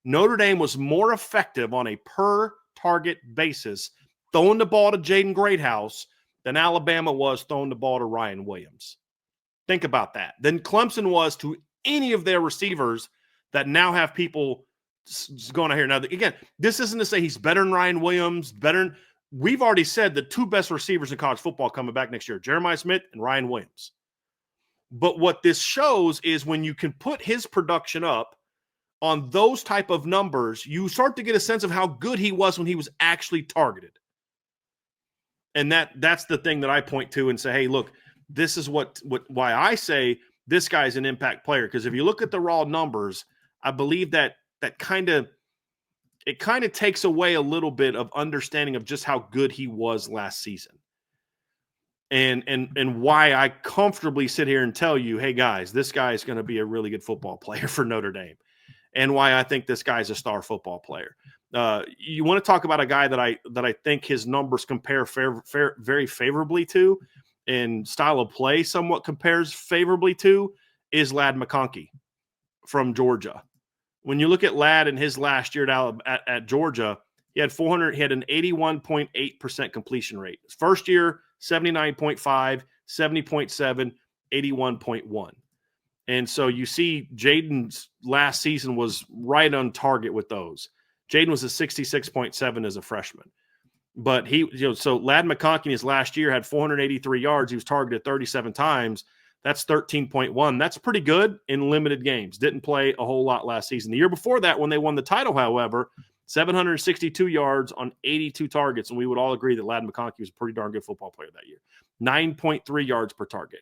Notre Dame was more effective on a per-target basis throwing the ball to Jaden Great House than Alabama was throwing the ball to Ryan Williams. Think about that. Than Clemson was to any of their receivers that now have people going out here. Now, again, this isn't to say he's better than Ryan Williams, we've already said the two best receivers in college football coming back next year, Jeremiah Smith and Ryan Williams. But what this shows is when you can put his production up on those type of numbers, you start to get a sense of how good he was when he was actually targeted. And that's the thing that I point to and say, hey, look, this is why I say this guy's an impact player. Because if you look at the raw numbers, I believe that kind of takes away a little bit of understanding of just how good he was last season. And why I comfortably sit here and tell you, hey guys, this guy is going to be a really good football player for Notre Dame. And why I think this guy's a star football player. You want to talk about a guy that I think his numbers compare very favorably to, and style of play somewhat compares favorably to, is Ladd McConkey from Georgia. When you look at Ladd in his last year at Georgia, he had an 81.8% completion rate. His first year, 79.5, 70.7, 81.1. And so you see Jaden's last season was right on target with those. Jaden was a 66.7 as a freshman. But so Ladd McConkey in his last year had 483 yards. He was targeted 37 times. That's 13.1. That's pretty good in limited games. Didn't play a whole lot last season. The year before that, when they won the title, however, 762 yards on 82 targets, and we would all agree that Ladd McConkey was a pretty darn good football player that year. 9.3 yards per target.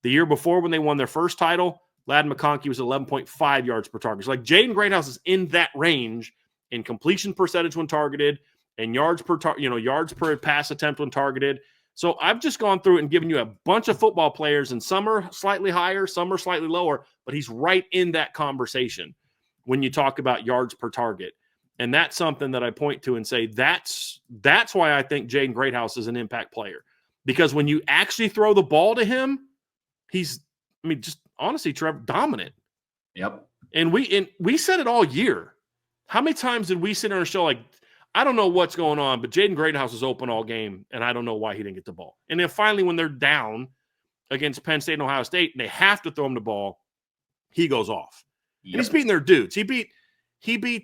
The year before, when they won their first title, Ladd McConkey was 11.5 yards per target. So like Jaden Great House is in that range in completion percentage when targeted and yards per pass attempt when targeted. So I've just gone through and given you a bunch of football players, and some are slightly higher, some are slightly lower, but he's right in that conversation when you talk about yards per target. And that's something that I point to and say that's why I think Jaden Great House is an impact player. Because when you actually throw the ball to him, he's, just honestly, Trevor, dominant. Yep. And we said it all year. How many times did we sit on a show like, I don't know what's going on, but Jaden Great House was open all game, and I don't know why he didn't get the ball. And then finally, when they're down against Penn State and Ohio State, and they have to throw him the ball, he goes off. And he's beating their dudes. He beat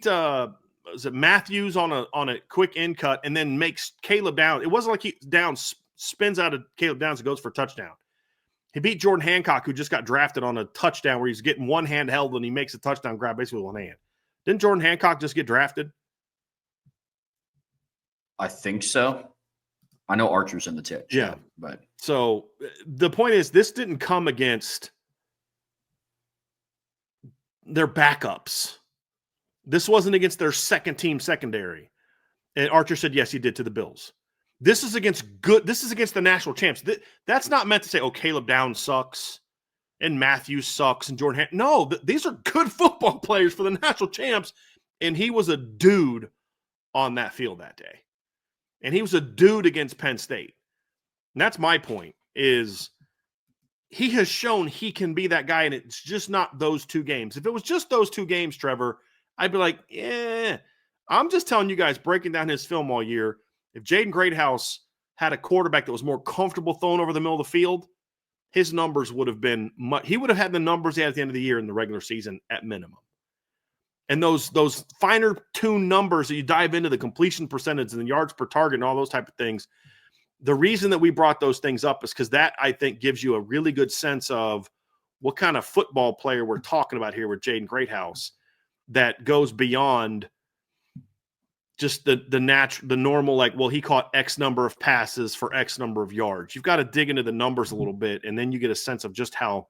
was it Matthews on a quick in cut and then makes Caleb Downs. It wasn't like he Downs spins out of Caleb Downs and goes for a touchdown. He beat Jordan Hancock, who just got drafted on a touchdown where he's getting one hand held and he makes a touchdown grab basically with one hand. Didn't Jordan Hancock just get drafted? I think so. I know Archer's in the tip. Yeah. But so the point is, this didn't come against their backups. This wasn't against their second team secondary. And Archer said, yes, he did to the Bills. This is against the national champs. That's not meant to say, oh, Caleb Downs sucks and Matthews sucks and Jordan. No, these are good football players for the national champs. And he was a dude on that field that day. And he was a dude against Penn State. And that's my point, is he has shown he can be that guy, and it's just not those two games. If it was just those two games, Trevor, I'd be like, yeah. I'm just telling you guys, breaking down his film all year, if Jaden Great House had a quarterback that was more comfortable throwing over the middle of the field, his numbers would have been – he would have had the numbers he had at the end of the year in the regular season at minimum. And those finer tuned numbers that you dive into, the completion percentage and the yards per target and all those type of things, the reason that we brought those things up is because that, I think, gives you a really good sense of what kind of football player we're talking about here with Jaden Great House that goes beyond just the normal, like, well, he caught X number of passes for X number of yards. You've got to dig into the numbers a little bit, and then you get a sense of just how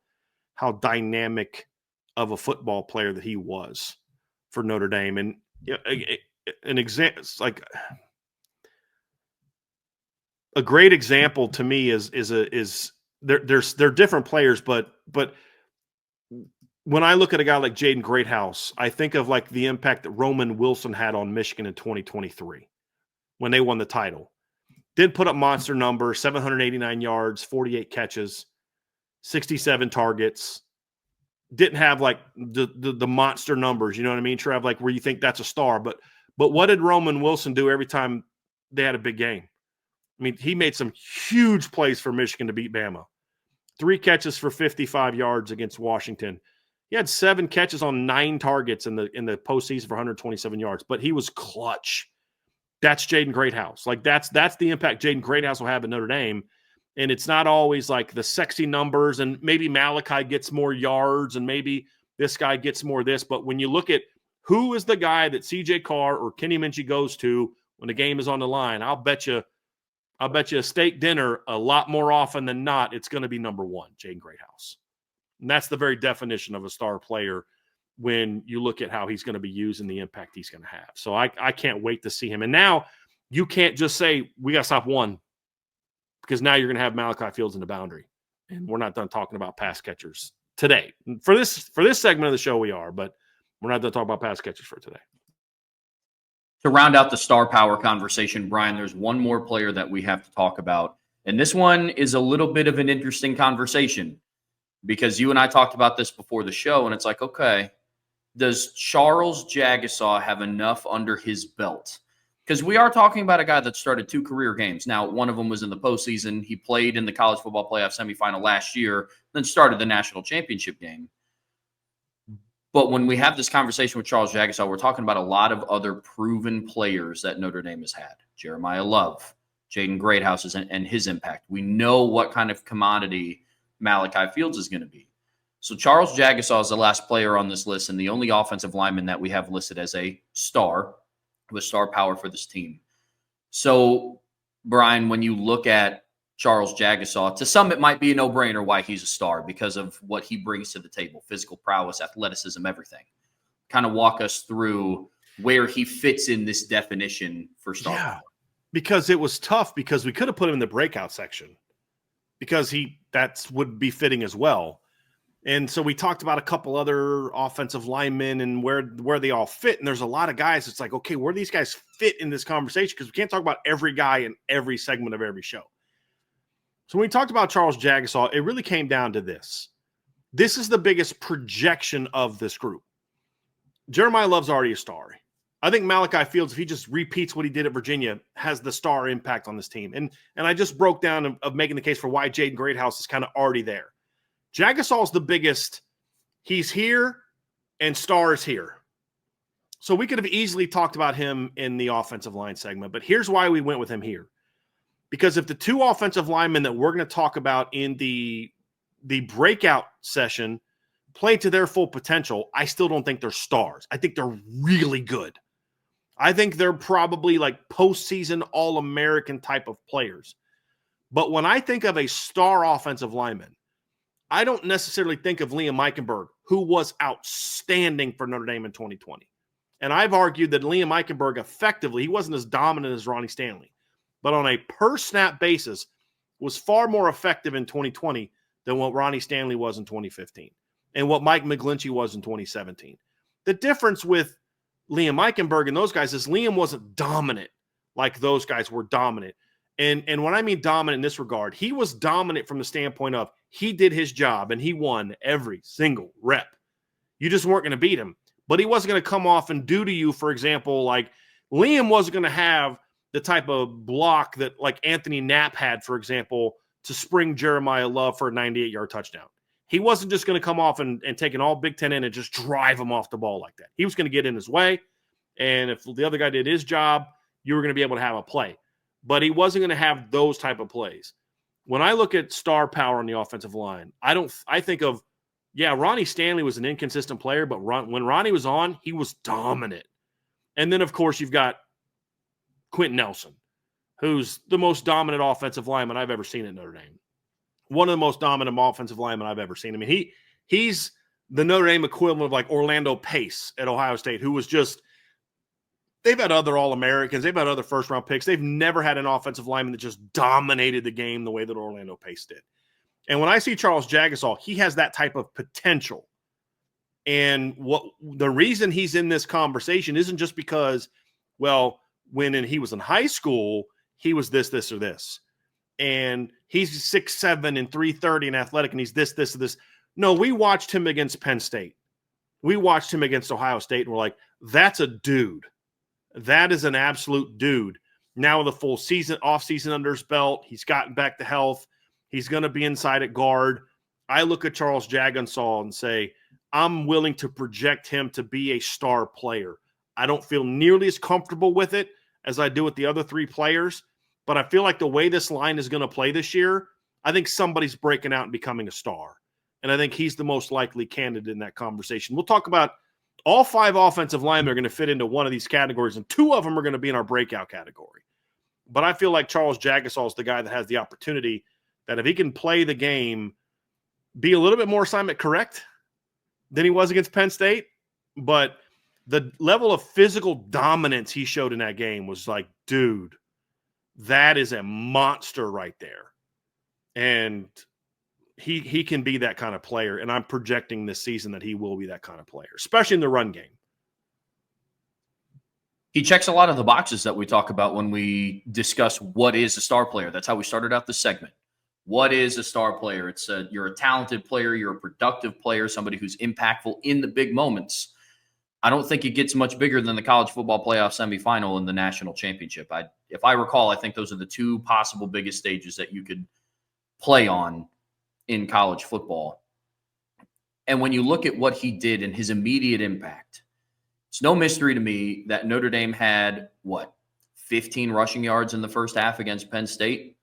dynamic of a football player that he was for Notre Dame. And an example, like a great example to me is they're different players, but when I look at a guy like Jaden Great House, I think of like the impact that Roman Wilson had on Michigan in 2023 when they won the title. Did put up monster numbers, 789 yards, 48 catches, 67 targets. Didn't have like the monster numbers, you know what I mean, Trev? Like where you think that's a star. But what did Roman Wilson do every time they had a big game? I mean, he made some huge plays for Michigan to beat Bama. 3 catches for 55 yards against Washington. He had 7 catches on 9 targets in the postseason for 127 yards, but he was clutch. That's Jaden Great House. Like that's the impact Jaden Great House will have at Notre Dame. And it's not always like the sexy numbers, and maybe Malachi gets more yards and maybe this guy gets more this. But when you look at who is the guy that CJ Carr or Kenny Minchie goes to when the game is on the line, I'll bet you a steak dinner a lot more often than not, it's going to be number 1, Jaden Great House. And that's the very definition of a star player when you look at how he's going to be used and the impact he's going to have. So I can't wait to see him. And now you can't just say, we got to stop one, because now you're going to have Malachi Fields in the boundary. And we're not done talking about pass catchers today. For this segment of the show, we are, but we're not done talking about pass catchers for today. To round out the star power conversation, Brian, there's one more player that we have to talk about. And this one is a little bit of an interesting conversation because you and I talked about this before the show, and it's like, okay, does Charles Jagasaw have enough under his belt? Because we are talking about a guy that started 2 career games. Now, one of them was in the postseason. He played in the college football playoff semifinal last year, then started the national championship game. But when we have this conversation with Charles Jagasaw, we're talking about a lot of other proven players that Notre Dame has had. Jeremiah Love, Jaden Great House, and his impact. We know what kind of commodity Malachi Fields is going to be. So Charles Jagasaw is the last player on this list and the only offensive lineman that we have listed as a star with star power for this team. So, Brian, when you look at Charles Jagasaw, to some it might be a no-brainer why he's a star because of what he brings to the table, physical prowess, athleticism, everything. Kind of walk us through where he fits in this definition for star power. Because it was tough because we could have put him in the breakout section because that would be fitting as well. And so we talked about a couple other offensive linemen and where they all fit. And there's a lot of guys. It's like, okay, where do these guys fit in this conversation? Because we can't talk about every guy in every segment of every show. So when we talked about Charles Jagasaw, it really came down to this. This is the biggest projection of this group. Jeremiah Love's already a star. I think Malachi Fields, if he just repeats what he did at Virginia, has the star impact on this team. And I just broke down of making the case for why Jaden Great House is kind of already there. Jagasaw is the biggest. He's here. and Starr is here. So we could have easily talked about him in the offensive line segment, but here's why we went with him here. Because if the two offensive linemen that we're going to talk about in the breakout session play to their full potential, I still don't think they're stars. I think they're really good. I think they're probably like postseason All-American type of players. But when I think of a star offensive lineman, I don't necessarily think of Liam Eichenberg, who was outstanding for Notre Dame in 2020. And I've argued that Liam Eichenberg effectively, he wasn't as dominant as Ronnie Stanley, but on a per-snap basis was far more effective in 2020 than what Ronnie Stanley was in 2015 and what Mike McGlinchey was in 2017. The difference with Liam Eichenberg and those guys is Liam wasn't dominant like those guys were dominant. And when I mean dominant in this regard, he was dominant from the standpoint of he did his job and he won every single rep. You just weren't going to beat him. But he wasn't going to come off and do to you, for example, like Liam wasn't going to have the type of block that like Anthony Knapp had, for example, to spring Jeremiah Love for a 98-yard touchdown. He wasn't just going to come off and take an all Big Ten in and just drive him off the ball like that. He was going to get in his way. And if the other guy did his job, you were going to be able to have a play. But he wasn't going to have those type of plays. When I look at star power on the offensive line, I think of, yeah, Ronnie Stanley was an inconsistent player, but when Ronnie was on, he was dominant. And then, of course, you've got Quentin Nelson, who's the most dominant offensive lineman I've ever seen at Notre Dame. One of the most dominant offensive linemen I've ever seen. I mean, he's the Notre Dame equivalent of like Orlando Pace at Ohio State, who was just – they've had other All-Americans. They've had other first-round picks. They've never had an offensive lineman that just dominated the game the way that Orlando Pace did. And when I see Charles Jagasaw, he has that type of potential. And the reason he's in this conversation isn't just because, well, when he was in high school, he was this, or this. And he's 6'7" and 330 and athletic, and he's this, or this. No, we watched him against Penn State. We watched him against Ohio State, and we're like, that's a dude. That is an absolute dude. Now with a full season, off-season under his belt, he's gotten back to health. He's going to be inside at guard. I look at Charles Jagasaw and say, I'm willing to project him to be a star player. I don't feel nearly as comfortable with it as I do with the other three players, but I feel like the way this line is going to play this year, I think somebody's breaking out and becoming a star. And I think he's the most likely candidate in that conversation. We'll talk about all five offensive linemen are going to fit into one of these categories, and two of them are going to be in our breakout category. But I feel like Charles Jagasaw is the guy that has the opportunity that if he can play the game, be a little bit more assignment correct than he was against Penn State. But the level of physical dominance he showed in that game was like, dude, that is a monster right there. And he can be that kind of player. And I'm projecting this season that he will be that kind of player, especially in the run game. He checks a lot of the boxes that we talk about when we discuss what is a star player. That's how we started out the segment. What is a star player? It's you're a talented player. You're a productive player, somebody who's impactful in the big moments. I don't think it gets much bigger than the college football playoff semifinal and the national championship. If I recall, I think those are the two possible biggest stages that you could play on in college football. And when you look at what he did and his immediate impact, it's no mystery to me that Notre Dame had, 15 rushing yards in the first half against Penn State.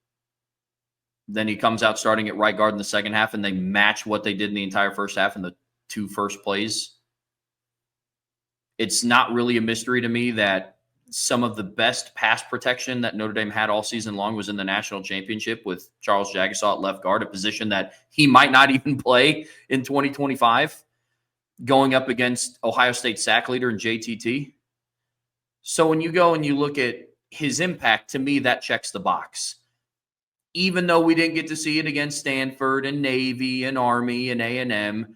Then he comes out starting at right guard in the second half, and they match what they did in the entire first half in the two first plays. It's not really a mystery to me that some of the best pass protection that Notre Dame had all season long was in the national championship with Charles Jagasaw at left guard, a position that he might not even play in 2025, going up against Ohio State sack leader and JTT. So when you go and you look at his impact, to me, that checks the box. Even though we didn't get to see it against Stanford and Navy and Army and A&M,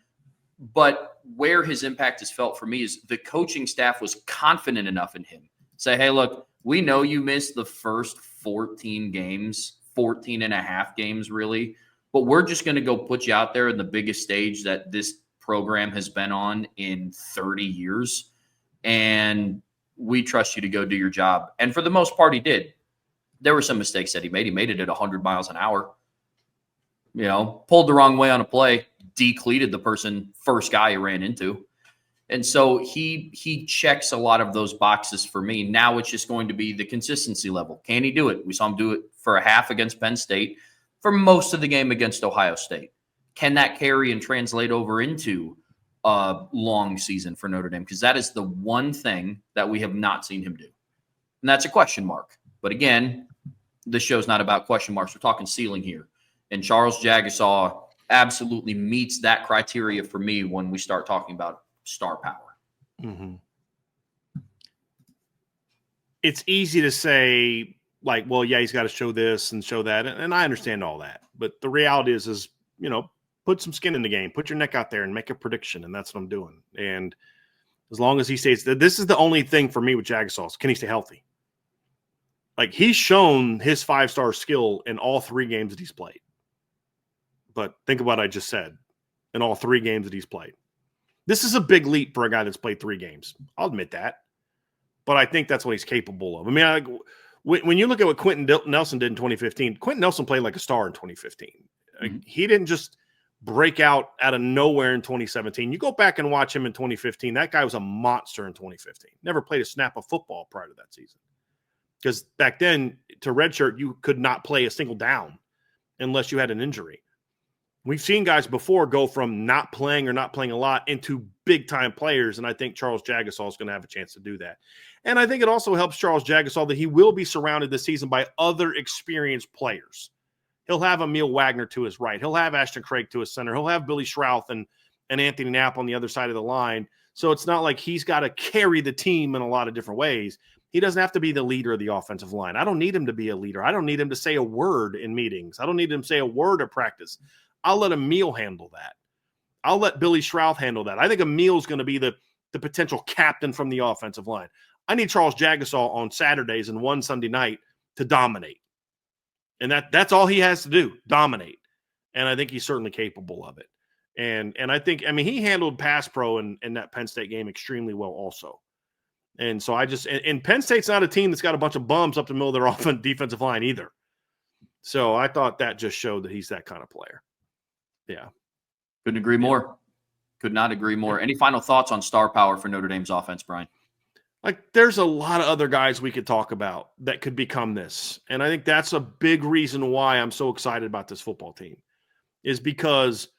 but where his impact is felt for me is the coaching staff was confident enough in him. Say, hey, look, we know you missed the first 14 games, 14 and a half games really, but we're just going to go put you out there in the biggest stage that this program has been on in 30 years, and we trust you to go do your job. And for the most part, he did. There were some mistakes that he made. He made it at 100 miles an hour. Pulled the wrong way on a play, decleated the first guy he ran into. And so he checks a lot of those boxes for me. Now it's just going to be the consistency level. Can he do it? We saw him do it for a half against Penn State, for most of the game against Ohio State. Can that carry and translate over into a long season for Notre Dame? Because that is the one thing that we have not seen him do. And that's a question mark. But again, this show's not about question marks. We're talking ceiling here. And Charles Jagasaw absolutely meets that criteria for me when we start talking about star power. Mm-hmm. It's easy to say, like, well, yeah, he's got to show this and show that. And I understand all that. But the reality is, put some skin in the game, put your neck out there and make a prediction. And that's what I'm doing. And as long as he stays, this is the only thing for me with Jagasaw. Can he stay healthy? Like, he's shown his 5-star skill in all 3 games that he's played. But think of what I just said, in all 3 games that he's played. This is a big leap for a guy that's played 3 games. I'll admit that. But I think that's what he's capable of. I mean, when you look at what Quentin Nelson did in 2015, Quentin Nelson played like a star in 2015. Mm-hmm. He didn't just break out of nowhere in 2017. You go back and watch him in 2015, that guy was a monster in 2015. Never played a snap of football prior to that season. Because back then, to redshirt, you could not play a single down unless you had an injury. We've seen guys before go from not playing or not playing a lot into big-time players, and I think Charles Jagasaw is going to have a chance to do that. And I think it also helps Charles Jagasaw that he will be surrounded this season by other experienced players. He'll have Emil Wagner to his right. He'll have Ashton Craig to his center. He'll have Billy Schrouth and Anthony Knapp on the other side of the line. So it's not like he's got to carry the team in a lot of different ways. He doesn't have to be the leader of the offensive line. I don't need him to be a leader. I don't need him to say a word in meetings. I don't need him to say a word at practice. I'll let Emil handle that. I'll let Billy Schrouth handle that. I think Emil's going to be the potential captain from the offensive line. I need Charles Jagasaw on Saturdays and one Sunday night to dominate. And that's all he has to do, dominate. And I think he's certainly capable of it. And I think, he handled pass pro in that Penn State game extremely well also. And so and Penn State's not a team that's got a bunch of bums up the middle of their defensive line either. So I thought that just showed that he's that kind of player. Yeah. Couldn't agree more. Could not agree more. Any final thoughts on star power for Notre Dame's offense, Bryan? Like, there's a lot of other guys we could talk about that could become this. And I think that's a big reason why I'm so excited about this football team, is because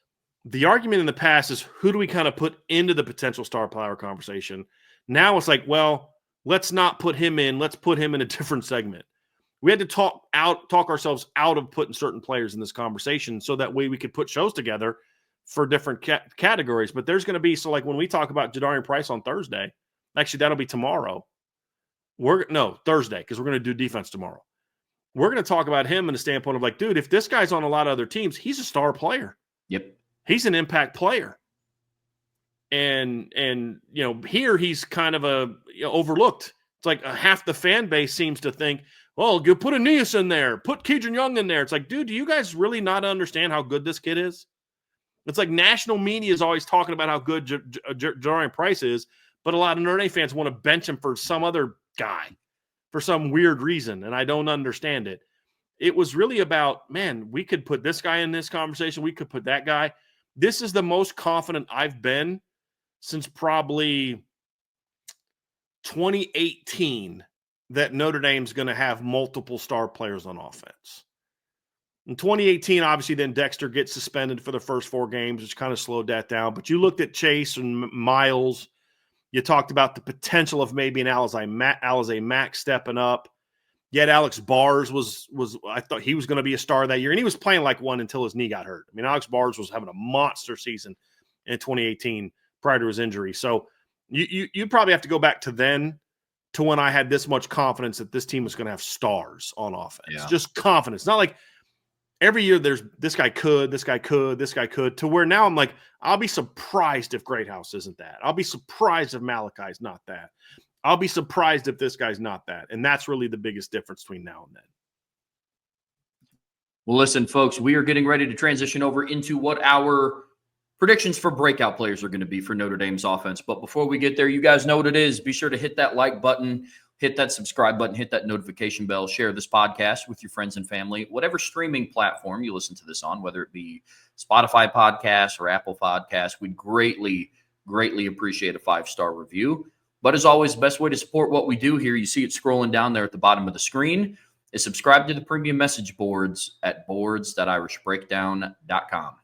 the argument in the past is who do we kind of put into the potential star power conversation? Now it's like, well, let's not put him in. Let's put him in a different segment. We had to talk ourselves out of putting certain players in this conversation so that way we could put shows together for different categories. But there's going to be, so like when we talk about Jadarian Price on Thursday, actually that'll be tomorrow. Thursday, because we're going to do defense tomorrow. We're going to talk about him in the standpoint of like, dude, if this guy's on a lot of other teams, he's a star player. Yep. He's an impact player. And here he's kind of overlooked. It's like half the fan base seems to think, well, you put Aeneas in there, put Keidron Young in there. It's like, dude, do you guys really not understand how good this kid is? It's like national media is always talking about how good Jadarian Price is, but a lot of Notre Dame fans want to bench him for some other guy for some weird reason, and I don't understand it. It was really about, man, we could put this guy in this conversation. We could put that guy. This is the most confident I've been since probably 2018 that Notre Dame's going to have multiple star players on offense. In 2018, obviously, then Dexter gets suspended for the first 4 games, which kind of slowed that down. But you looked at Chase and Miles. You talked about the potential of maybe an Alizé Mack stepping up. Yet Alex Bars was I thought he was going to be a star that year, and he was playing like one until his knee got hurt. I mean, Alex Bars was having a monster season in 2018 prior to his injury. So you probably have to go back to then to when I had this much confidence that this team was going to have stars on offense. Yeah. Just confidence. Not like every year there's this guy could, to where now I'm like, I'll be surprised if Great House isn't that. I'll be surprised if Malachi's not that. I'll be surprised if this guy's not that. And that's really the biggest difference between now and then. Well, listen, folks, we are getting ready to transition over into what our predictions for breakout players are going to be for Notre Dame's offense. But before we get there, you guys know what it is. Be sure to hit that like button, hit that subscribe button, hit that notification bell, share this podcast with your friends and family, whatever streaming platform you listen to this on, whether it be Spotify podcast or Apple podcast. We'd greatly, greatly appreciate a 5-star review. But as always, the best way to support what we do here, you see it scrolling down there at the bottom of the screen, is subscribe to the premium message boards at boards.irishbreakdown.com.